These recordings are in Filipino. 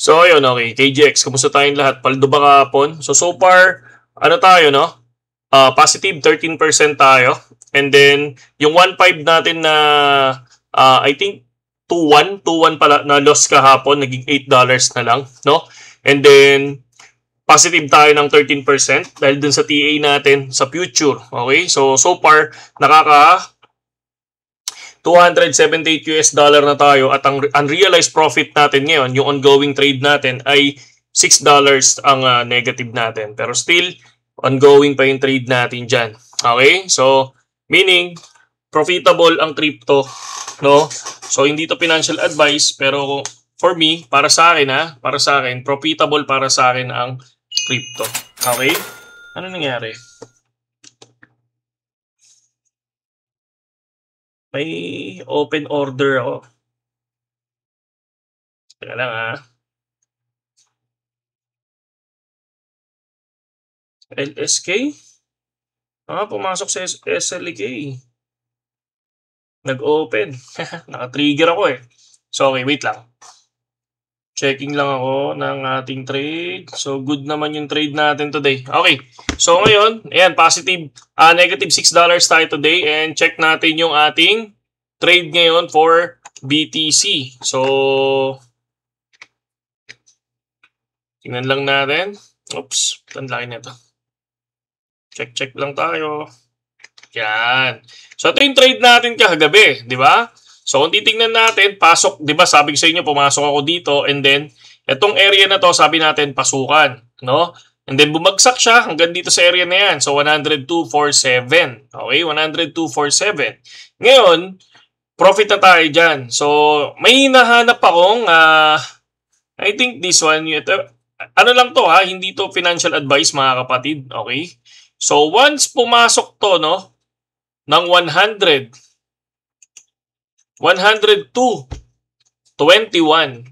So, ayun, okay. KGX, kumusta tayong lahat? Paldo ba kahapon? So far, ano tayo, no? Positive 13% tayo. And then, yung 1.5 natin na, I think, 2.1 pala na loss kahapon, naging $8 na lang, no? And then, positive tayo ng 13% dahil dun sa TA natin sa future. Okay? So far, nakaka $278 na tayo at ang unrealized profit natin ngayon, yung ongoing trade natin ay $6 ang negative natin. Pero still, ongoing pa yung trade natin dyan. Okay? So, meaning, profitable ang crypto. No? So, hindi to financial advice, pero for me, para sa akin, profitable para sa akin ang crypto. Okay? Ano nangyari? May open order ako. Teka lang LSK? Pumasok sa SLK. Nag-open. Naka-trigger ako eh. So, okay, wait lang. Checking lang ako ng ating trade. So, good naman yung trade natin today. Okay. So, ngayon, ayan, positive, negative $6 tayo today. And check natin yung ating trade ngayon for BTC. So, tingnan lang natin. Oops, tanlaki na ito. Check lang tayo. Yan. So, ito yung trade natin kagabi, di ba? So, kung titingnan natin, pasok, di ba sabi ko sa inyo, pumasok ako dito and then, itong area na to, sabi natin, pasukan, no? And then, bumagsak siya hanggang dito sa area na yan. So, 102.47. Okay? 102.47. Ngayon, profit na tayo dyan. So, may hinahanap akong, I think this one, ano lang to hindi to financial advice mga kapatid. Okay? So, once pumasok to, no, ng 102.21,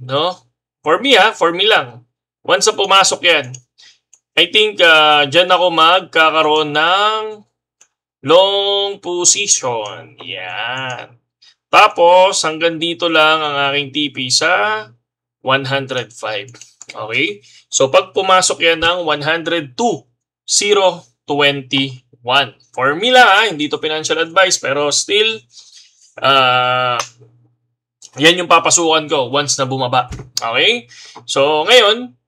no? For me lang. Once na pumasok yan, I think dyan ako magkakaroon ng long position. Yan. Tapos, hanggang dito lang ang aking TP sa 105. Okay? So, pag pumasok yan ng 102.021. For me lang hindi to financial advice, pero still, yan yung papasukan ko once na bumaba. Okay? So, ngayon,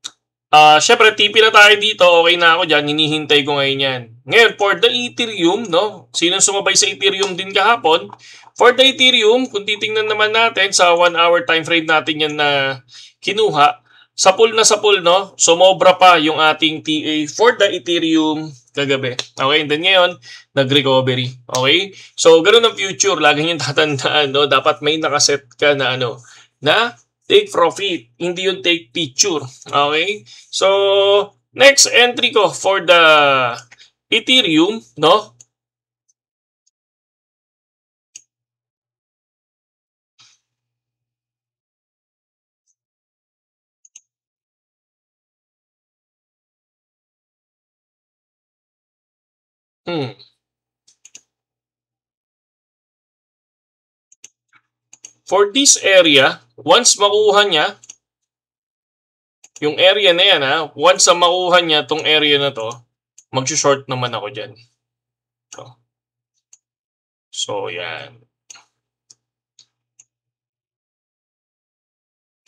syempre, TP na tayo dito. Okay na ako dyan. Hinihintay ko ngayon yan. Ngayon, for the Ethereum, no? Sinong sumabay sa Ethereum din kahapon? For the Ethereum, kung titingnan naman natin sa 1 hour time frame natin yan na kinuha, sa pool, no? Sumobra pa yung ating TA for the Ethereum kagabi. Okay? And then ngayon, nag-recovery. Okay? So, ganun ang future. Lagi nyo tatandaan, no? Dapat may nakaset ka na na take profit. Hindi yung take picture. Okay? So, next entry ko for the Ethereum, no? For this area, once makuha niya, yung area na yan once na makuha niya tong area na to, mag-short naman ako dyan. So, yan.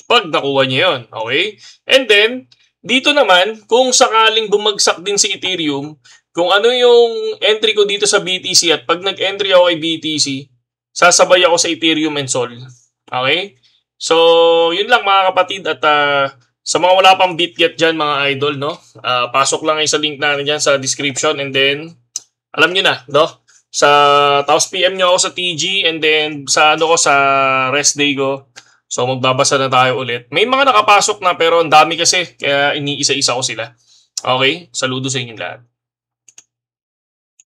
Pag nakuha niya yun, okay? And then, dito naman, kung sakaling bumagsak din si Ethereum, kung ano yung entry ko dito sa BTC at pag nag-entry ako kay BTC, sasabay ako sa Ethereum and Sol. Okay? So, yun lang mga kapatid at sa mga wala pang BitGet dyan mga idol, no? Pasok lang kayo sa link natin dyan sa description and then, alam nyo na, no? Tapos PM nyo ako sa TG and then sa sa rest day ko. So, magbabasa na tayo ulit. May mga nakapasok na pero ang dami kasi kaya iniisa-isa ko sila. Okay? Saludo sa inyo lahat.